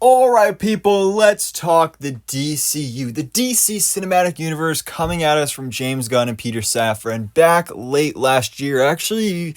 Alright, people, let's talk the DCU. The DC Cinematic Universe coming at us from James Gunn and Peter Safran back late last year. Actually,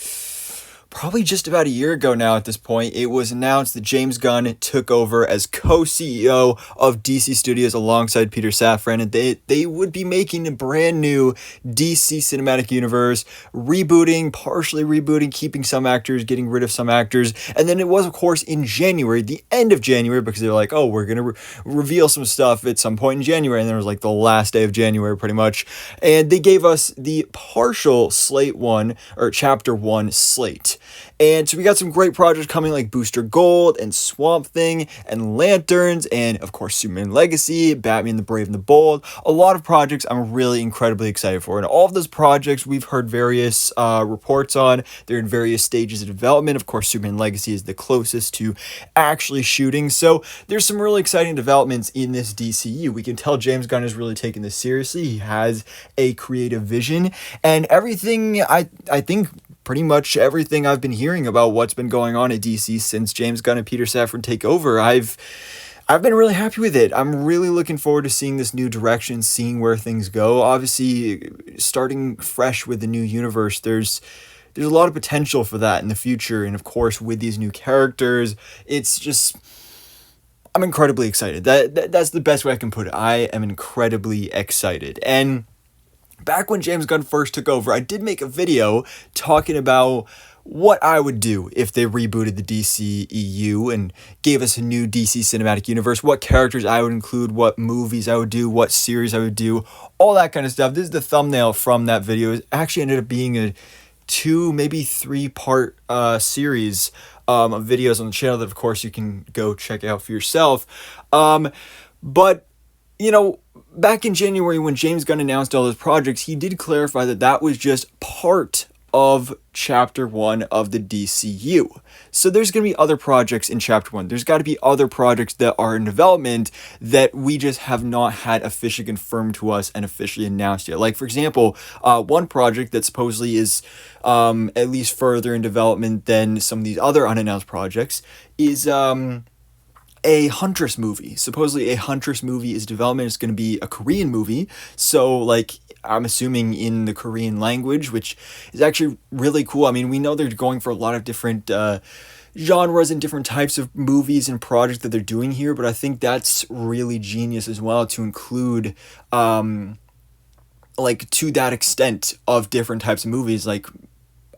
probably just about a year ago now at this point, it was announced that James Gunn took over as co-CEO of DC Studios alongside Peter Safran, and they would be making a brand new DC Cinematic Universe, partially rebooting, keeping some actors, getting rid of some actors, and then it was, of course, in January, the end of January, because they're like, oh, we're going to reveal some stuff at some point in January, and then it was like the last day of January, pretty much, and they gave us the partial Slate 1, or Chapter 1 slate. And so we got some great projects coming like Booster Gold and Swamp Thing and Lanterns and, of course, Superman Legacy, Batman the Brave and the Bold. A lot of projects I'm really incredibly excited for. And all of those projects we've heard various reports on. They're in various stages of development. Of course, Superman Legacy is the closest to actually shooting. So there's some really exciting developments in this DCU. We can tell James Gunn is really taking this seriously. He has a creative vision. And everything, I think, pretty much everything I've been hearing about what's been going on at DC since James Gunn and Peter Safran take over, I've been really happy with it. I'm really looking forward to seeing this new direction, seeing where things go. Obviously, starting fresh with the new universe, there's a lot of potential for that in the future, and of course, with these new characters, it's just, I'm incredibly excited. That's the best way I can put it. I am incredibly excited. And back when James Gunn first took over, I did make a video talking about what I would do if they rebooted the DCEU and gave us a new DC Cinematic Universe, what characters I would include, what movies I would do, what series I would do, all that kind of stuff. This is the thumbnail from that video. It actually ended up being a 2, maybe 3-part series of videos on the channel that, of course, you can go check out for yourself. But back in January when James Gunn announced all those projects, he did clarify that that was just part of Chapter 1 of the DCU. So there's going to be other projects in Chapter 1. There's got to be other projects that are in development that we just have not had officially confirmed to us and officially announced yet. Like, for example, one project that supposedly is at least further in development than some of these other unannounced projects is a Huntress movie. Supposedly a Huntress movie is development. It's going to be a Korean movie. So, like, I'm assuming in the Korean language, which is actually really cool. I mean, we know they're going for a lot of different genres and different types of movies and projects that they're doing here, but I think that's really genius as well to include, like, to that extent of different types of movies, like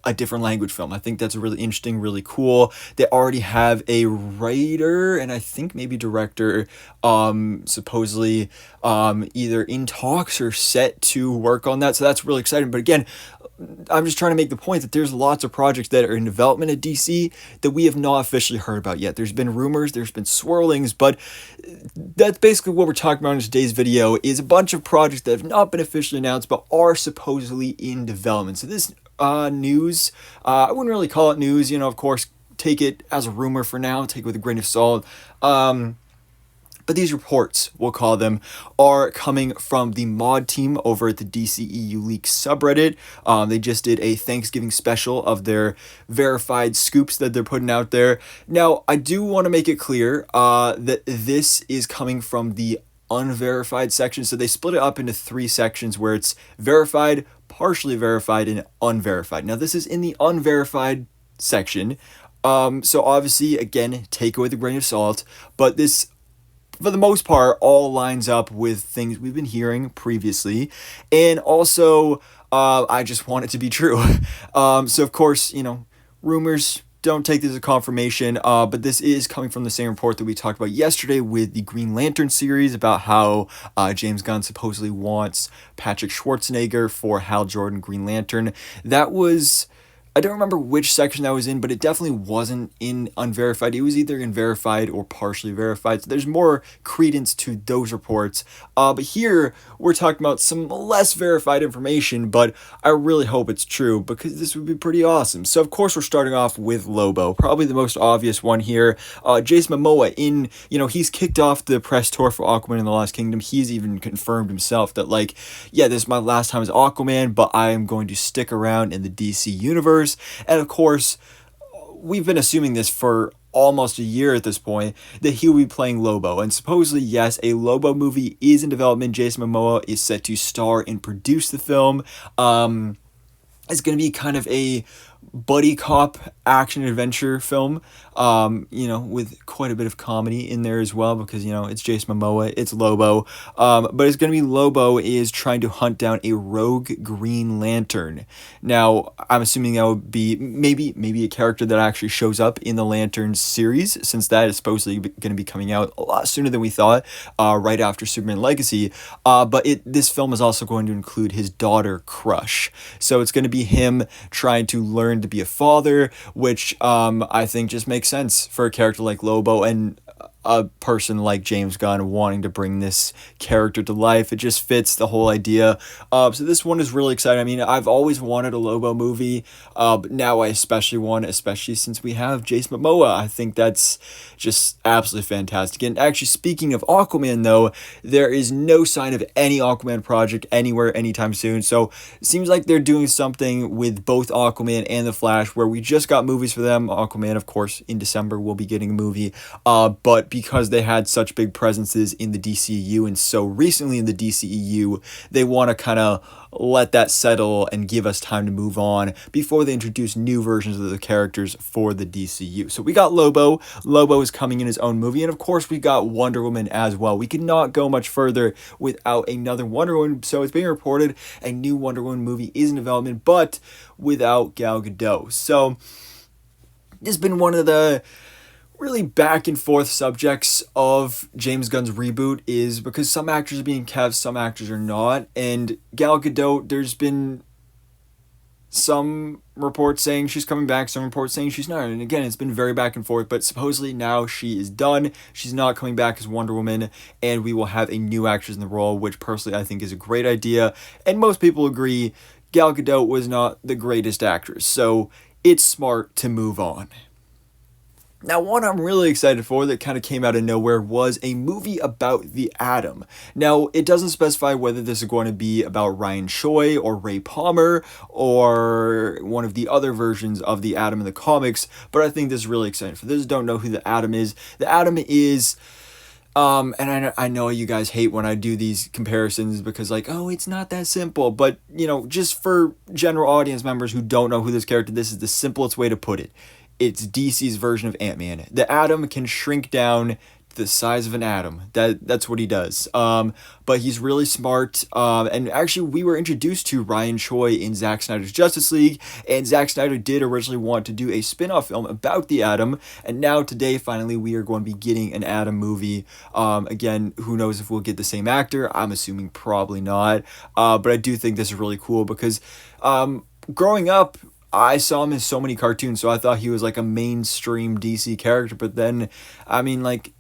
a different language film. I think that's really interesting, really cool. They already have a writer and I think maybe director supposedly either in talks or set to work on that. So that's really exciting. But again, I'm just trying to make the point that there's lots of projects that are in development at DC that we have not officially heard about yet. There's been rumors, there's been swirlings, but that's basically what we're talking about in today's video is a bunch of projects that have not been officially announced but are supposedly in development. So this news, I wouldn't really call it news, of course, take it as a rumor for now, take it with a grain of salt. But these reports, we'll call them, are coming from the mod team over at the DCEU Leaks subreddit. They just did a Thanksgiving special of their verified scoops that they're putting out there. Now, I do want to make it clear that this is coming from the unverified section. So they split it up into 3 sections where it's verified, partially verified, and unverified. Now, this is in the unverified section. So obviously, again, take it with a grain of salt. But this, for the most part, all lines up with things we've been hearing previously. And also, I just want it to be true. So, of course, rumors, don't take this as a confirmation, but this is coming from the same report that we talked about yesterday with the Green Lantern series about how James Gunn supposedly wants Patrick Schwarzenegger for Hal Jordan Green Lantern. That was, I don't remember which section that was in, but it definitely wasn't in unverified. It was either in verified or partially verified. So there's more credence to those reports. But here we're talking about some less verified information, but I really hope it's true because this would be pretty awesome. So of course we're starting off with Lobo, probably the most obvious one here. Jason Momoa he's kicked off the press tour for Aquaman and the Lost Kingdom. He's even confirmed himself that this is my last time as Aquaman, but I am going to stick around in the DC universe. And of course, we've been assuming this for almost a year at this point, that he will be playing Lobo. And supposedly, yes, a Lobo movie is in development. Jason Momoa is set to star and produce the film. It's going to be kind of a buddy cop action adventure film, with quite a bit of comedy in there as well, because, it's Jason Momoa, it's Lobo, but it's going to be Lobo is trying to hunt down a rogue Green Lantern. Now, I'm assuming that would be maybe a character that actually shows up in the Lantern series, since that is supposedly going to be coming out a lot sooner than we thought, right after Superman Legacy, but this film is also going to include his daughter, Crush, so it's going to be him trying to learn to be a father, which I think just makes sense for a character like Lobo and a person like James Gunn wanting to bring this character to life. It just fits the whole idea. So this one is really exciting. I mean, I've always wanted a Lobo movie, but now I especially want it, especially since we have Jason Momoa. I think that's just absolutely fantastic. And actually, speaking of Aquaman, though, there is no sign of any Aquaman project anywhere anytime soon. So it seems like they're doing something with both Aquaman and The Flash, where we just got movies for them. Aquaman, of course, in December, we'll be getting a movie. But because they had such big presences in the DCU and so recently in the DCEU, they want to kind of let that settle and give us time to move on before they introduce new versions of the characters for the DCU. So we got Lobo. Lobo is coming in his own movie. And of course, we got Wonder Woman as well. We could not go much further without another Wonder Woman. So it's being reported a new Wonder Woman movie is in development, but without Gal Gadot. So this has been one of the really back and forth subjects of James Gunn's reboot, is because some actors are being kept, some actors are not. And Gal Gadot, there's been some reports saying she's coming back, some reports saying she's not. And again, it's been very back and forth, but supposedly now she is done. She's not coming back as Wonder Woman, and we will have a new actress in the role, which personally I think is a great idea. And most people agree Gal Gadot was not the greatest actress, so it's smart to move on. Now, one I'm really excited for that kind of came out of nowhere was a movie about the Atom. Now, it doesn't specify whether this is going to be about Ryan Choi or Ray Palmer or one of the other versions of the Atom in the comics, but I think this is really exciting. For those who don't know who the Atom is and I know you guys hate when I do these comparisons because it's not that simple, but just for general audience members who don't know who this character, this is the simplest way to put it. It's DC's version of Ant-Man. The Atom can shrink down to the size of an atom. That's what he does. But he's really smart. And actually, we were introduced to Ryan Choi in Zack Snyder's Justice League, and Zack Snyder did originally want to do a spin-off film about the Atom, and now today, finally, we are going to be getting an Atom movie. Again, who knows if we'll get the same actor? I'm assuming probably not. But I do think this is really cool because growing up, I saw him in so many cartoons, so I thought he was like a mainstream DC character, but then,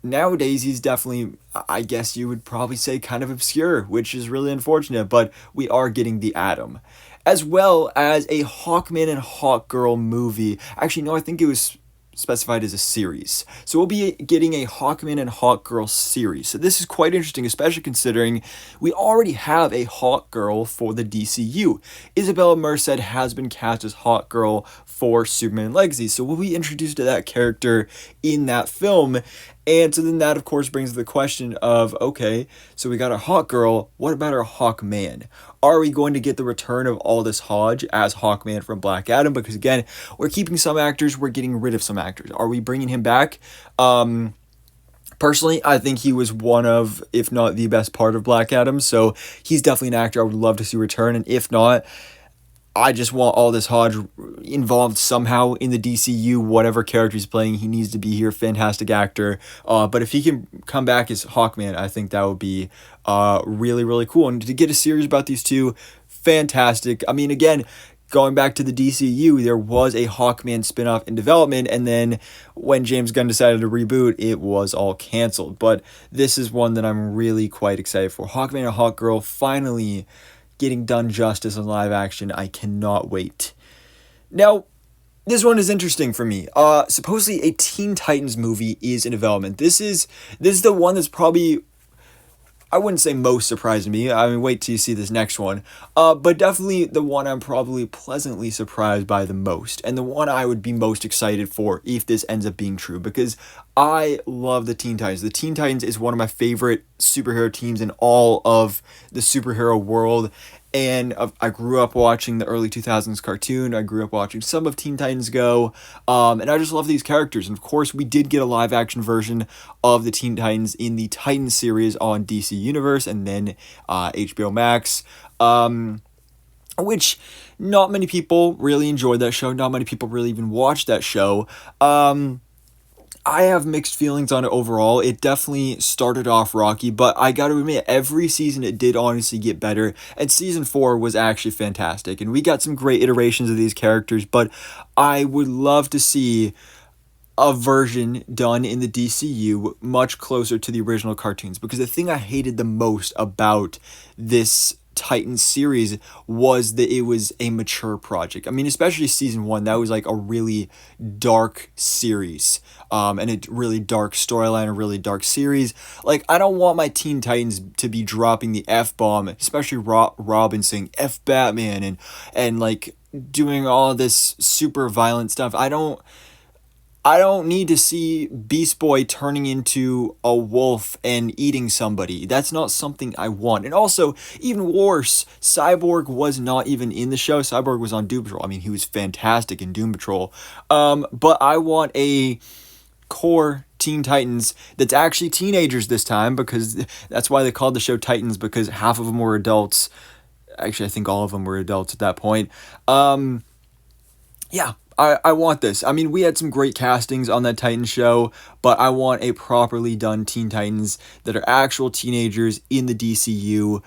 nowadays he's definitely, I guess you would probably say, kind of obscure, which is really unfortunate, but we are getting the Atom. As well as a Hawkman and Hawkgirl movie. Actually, no, I think it was specified as a series. So we'll be getting a Hawkman and Hawkgirl series. So this is quite interesting, especially considering we already have a Hawkgirl for the DCU. Isabella Merced has been cast as Hawkgirl for Superman Legacy. So we'll be introduced to that character in that film. And so then that, of course, brings the question of, okay, so we got our Hawkgirl, what about our Hawkman? Are we going to get the return of Aldous Hodge as Hawkman from Black Adam? Because again, we're keeping some actors, we're getting rid of some actors. Are we bringing him back? Personally, I think he was one of, if not the best part of Black Adam, so he's definitely an actor I would love to see return, and if not, I just want Aldous Hodge involved somehow in the DCU, whatever character he's playing. He needs to be here. Fantastic actor. But if he can come back as Hawkman, I think that would be really, really cool. And to get a series about these two, fantastic. I mean, again, going back to the DCU, there was a Hawkman spinoff in development, and then when James Gunn decided to reboot, it was all canceled. But this is one that I'm really quite excited for. Hawkman and Hawkgirl finally getting done justice in live action. I cannot wait. Now, this one is interesting for me. Supposedly a Teen Titans movie is in development. This is the one that's probably, I wouldn't say most surprising me. I mean, wait till you see this next one. But definitely the one I'm probably pleasantly surprised by the most, and the one I would be most excited for if this ends up being true, because I love the Teen Titans. The Teen Titans is one of my favorite superhero teams in all of the superhero world. And I grew up watching the early 2000s cartoon. I grew up watching some of Teen Titans Go. And I just love these characters. And of course, we did get a live action version of the Teen Titans in the Titans series on DC Universe and then HBO Max. Which not many people really enjoyed that show. Not many people really even watched that show. I have mixed feelings on it overall. It definitely started off rocky, but I gotta admit, every season it did honestly get better, and season 4 was actually fantastic, and we got some great iterations of these characters, but I would love to see a version done in the DCU much closer to the original cartoons, because the thing I hated the most about this Titans series was that it was a mature project. I mean, especially season 1, that was like a really dark series, and a really dark storyline, a really dark series. Like, I don't want my Teen Titans to be dropping the F-bomb, especially Robin saying F Batman and like doing all this super violent stuff. I don't need to see Beast Boy turning into a wolf and eating somebody. That's not something I want. And also, even worse, Cyborg was not even in the show. Cyborg was on Doom Patrol. I mean, he was fantastic in Doom Patrol. But I want a core Teen Titans that's actually teenagers this time, because that's why they called the show Titans, because half of them were adults. Actually, I think all of them were adults at that point. Yeah. I want this. I mean, we had some great castings on that Titans show, but I want a properly done Teen Titans that are actual teenagers in the DCU.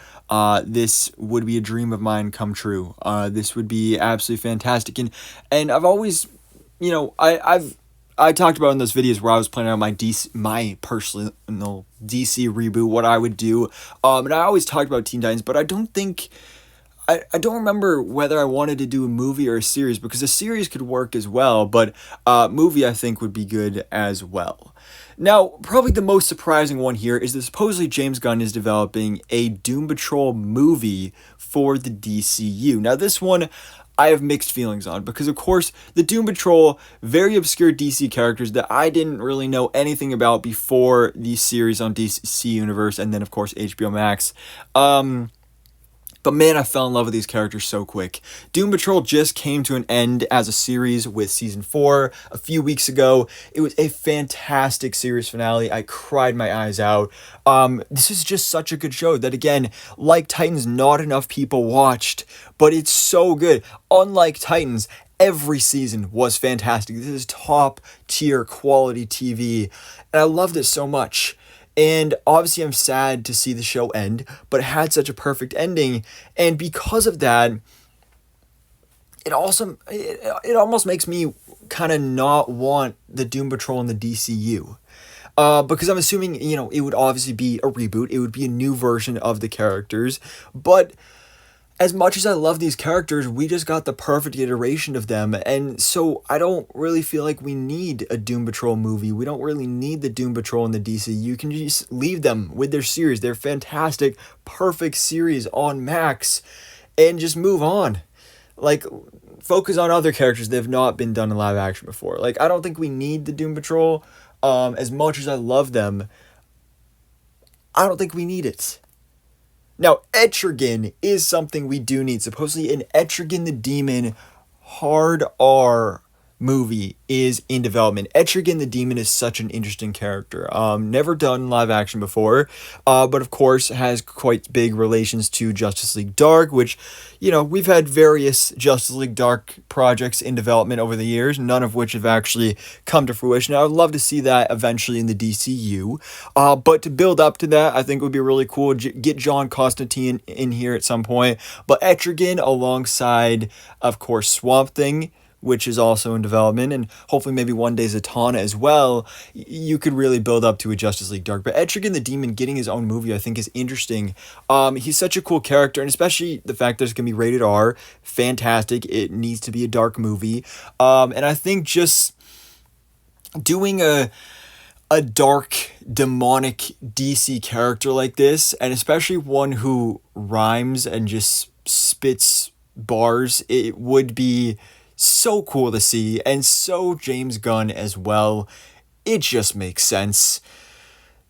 This would be a dream of mine come true. This would be absolutely fantastic. And I've always, I talked about in those videos where I was planning out my personal DC reboot, what I would do. And I always talked about Teen Titans, but I don't remember whether I wanted to do a movie or a series, because a series could work as well, but movie I think would be good as well. Now, probably the most surprising one here is that supposedly James Gunn is developing a Doom Patrol movie for the DCU. Now, this one I have mixed feelings on, because of course the Doom Patrol, very obscure DC characters that I didn't really know anything about before the series on DC Universe and then of course HBO Max. But man, I fell in love with these characters so quick. Doom Patrol just came to an end as a series with season 4 a few weeks ago. It was a fantastic series finale. I cried my eyes out. This is just such a good show that, again, like Titans, not enough people watched, but it's so good. Unlike Titans, every season was fantastic. This is top tier quality TV, and I loved it so much. And obviously I'm sad to see the show end, but it had such a perfect ending. And because of that, it almost makes me kind of not want the Doom Patrol in the DCU. Because I'm assuming, it would obviously be a reboot. It would be a new version of the characters. But as much as I love these characters, we just got the perfect iteration of them, and so I don't really feel like we need a Doom Patrol movie. We don't really need the Doom Patrol in the DC. You can just leave them with their series, their fantastic, perfect series on Max, and just move on. Like, focus on other characters that have not been done in live action before. Like, I don't think we need the Doom Patrol. As much as I love them, I don't think we need it. Now, Etrigan is something we do need. Supposedly an Etrigan the Demon hard R movie is in development. Etrigan the Demon is such an interesting character. Never done live action before, but of course has quite big relations to Justice League Dark, which, we've had various Justice League Dark projects in development over the years, none of which have actually come to fruition. I would love to see that eventually in the DCU, but to build up to that, I think it would be really cool. Get John Constantine in here at some point, but Etrigan alongside, of course, Swamp Thing, which is also in development, and hopefully maybe one day Zatanna as well, you could really build up to a Justice League Dark. But Etrigan the Demon getting his own movie, I think, is interesting. He's such a cool character, and especially the fact that it's going to be rated R, fantastic. It needs to be a dark movie. And I think just doing a a dark, demonic DC character like this, and especially one who rhymes and just spits bars, it would be so cool to see, and so James Gunn as well. It just makes sense.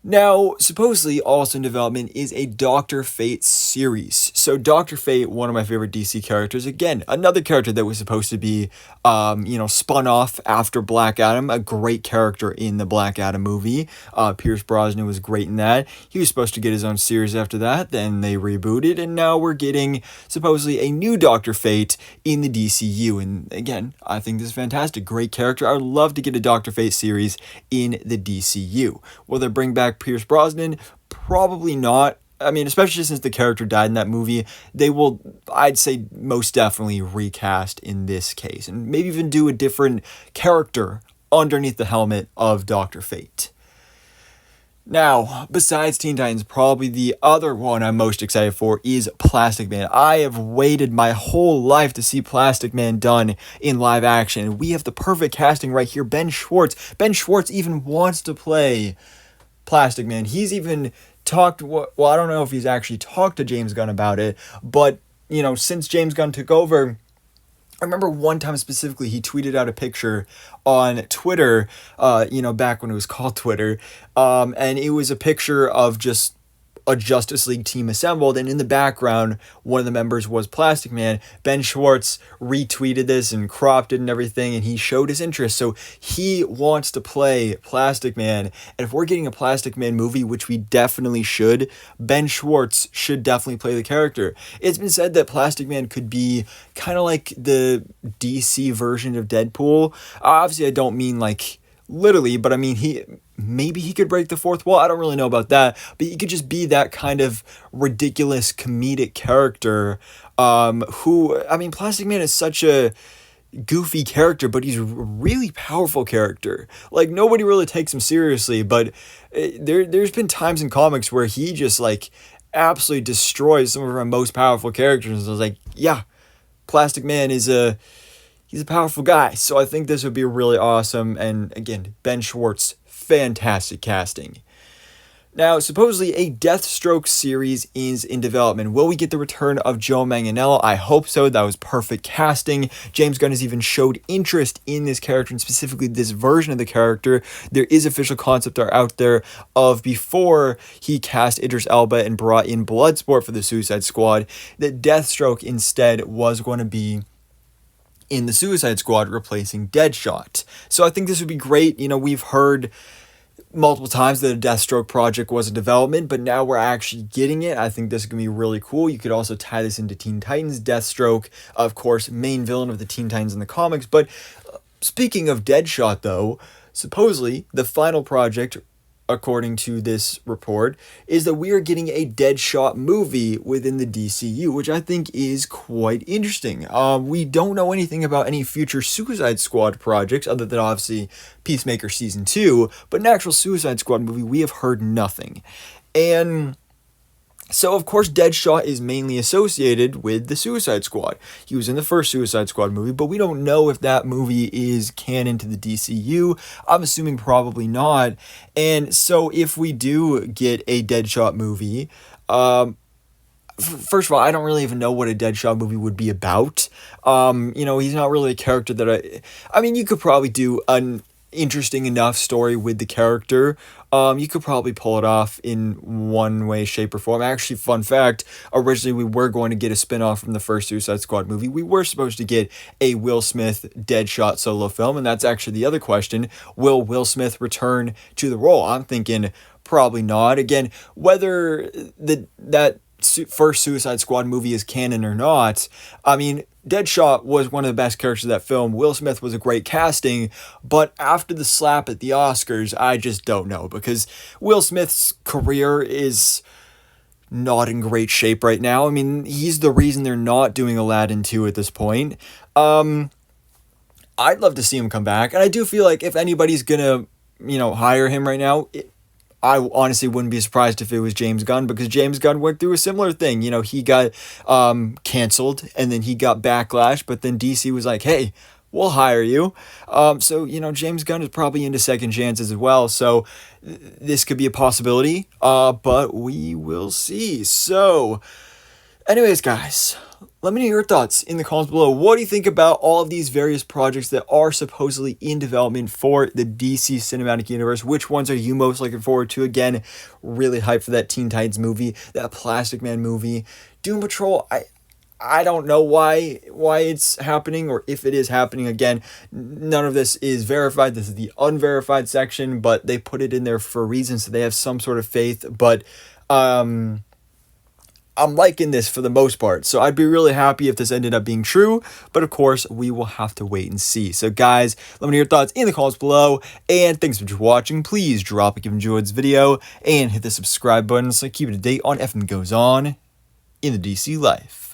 Now, supposedly also in development is a Dr. Fate series. So Dr. Fate, one of my favorite DC characters, again, another character that was supposed to be, spun off after Black Adam, a great character in the Black Adam movie. Pierce Brosnan was great in that. He was supposed to get his own series after that, then they rebooted, and now we're getting supposedly a new Dr. Fate in the DCU. And again, I think this is fantastic. Great character. I would love to get a Dr. Fate series in the DCU. Will they bring back Pierce Brosnan? Probably not. I mean, especially since the character died in that movie, they will, I'd say, most definitely recast in this case, and maybe even do a different character underneath the helmet of Dr. Fate. Now, besides Teen Titans, probably the other one I'm most excited for is Plastic Man. I have waited my whole life to see Plastic Man done in live action. We have the perfect casting right here. Ben Schwartz. Ben Schwartz even wants to play Plastic Man. He's even talked, well, I don't know if he's actually talked to James Gunn about it, but, since James Gunn took over, I remember one time specifically he tweeted out a picture on Twitter, back when it was called Twitter, and it was a picture of just a Justice League team assembled, and in the background, one of the members was Plastic Man. Ben Schwartz retweeted this and cropped it and everything, and he showed his interest. So he wants to play Plastic Man, and if we're getting a Plastic Man movie, which we definitely should, Ben Schwartz should definitely play the character. It's been said that Plastic Man could be kind of like the DC version of Deadpool. Obviously, I don't mean like literally, but I mean maybe he could break the fourth wall. I don't really know about that, but he could just be that kind of ridiculous comedic character. Plastic Man is such a goofy character, but he's a really powerful character. Like, nobody really takes him seriously, but there's been times in comics where he just like absolutely destroys some of our most powerful characters. And I was like, yeah, Plastic Man he's a powerful guy. So I think this would be really awesome. And again, Ben Schwartz, fantastic casting. Now, supposedly a Deathstroke series is in development. Will we get the return of Joe Manganiello? I hope so. That was perfect casting. James Gunn has even showed interest in this character, and specifically this version of the character. There is official concept art out there of before he cast Idris Elba and brought in Bloodsport for the Suicide Squad, that Deathstroke instead was going to be in the Suicide Squad replacing Deadshot. So I think this would be great. We've heard multiple times that a Deathstroke project was a development, but now we're actually getting it. I think this is going to be really cool. You could also tie this into Teen Titans. Deathstroke, of course, main villain of the Teen Titans in the comics. But speaking of Deadshot, though, supposedly the final project, according to this report, is that we are getting a Deadshot movie within the DCU, which I think is quite interesting. We don't know anything about any future Suicide Squad projects, other than obviously Peacemaker Season 2, but an actual Suicide Squad movie, we have heard nothing. And so, of course, Deadshot is mainly associated with the Suicide Squad. He was in the first Suicide Squad movie, but we don't know if that movie is canon to the DCU. I'm assuming probably not. And so if we do get a Deadshot movie, first of all, I don't really even know what a Deadshot movie would be about. He's not really a character that you could probably do an interesting enough story with the character. You could probably pull it off in one way, shape, or form. Actually, fun fact, originally we were going to get a spinoff from the first Suicide Squad movie. We were supposed to get a Will Smith Deadshot solo film, and that's actually the other question. Will Will Smith return to the role? I'm thinking probably not. Again, whether that first Suicide Squad movie is canon or not, Deadshot was one of the best characters of that film. Will Smith was a great casting, but after the slap at the Oscars, I just don't know, because Will Smith's career is not in great shape right now. He's the reason they're not doing Aladdin 2 at this point. I'd love to see him come back, and I do feel like if anybody's gonna, hire him right now, I honestly wouldn't be surprised if it was James Gunn, because James Gunn went through a similar thing. He got canceled, and then he got backlash, but then DC was like, hey, we'll hire you. So, James Gunn is probably into second chances as well. So this could be a possibility, but we will see. So anyways, guys, let me know your thoughts in the comments below. What do you think about all of these various projects that are supposedly in development for the DC Cinematic Universe? Which ones are you most looking forward to? Again, really hyped for that Teen Titans movie, that Plastic Man movie. Doom Patrol, I don't know why it's happening or if it is happening. Again, none of this is verified. This is the unverified section, but they put it in there for a reason, so they have some sort of faith. But I'm liking this for the most part, so I'd be really happy if this ended up being true, but of course, we will have to wait and see. So guys, let me know your thoughts in the comments below, and thanks for watching. Please drop a like if you enjoyed this video, and hit the subscribe button so keep it up to date on everything that goes on in the DC life.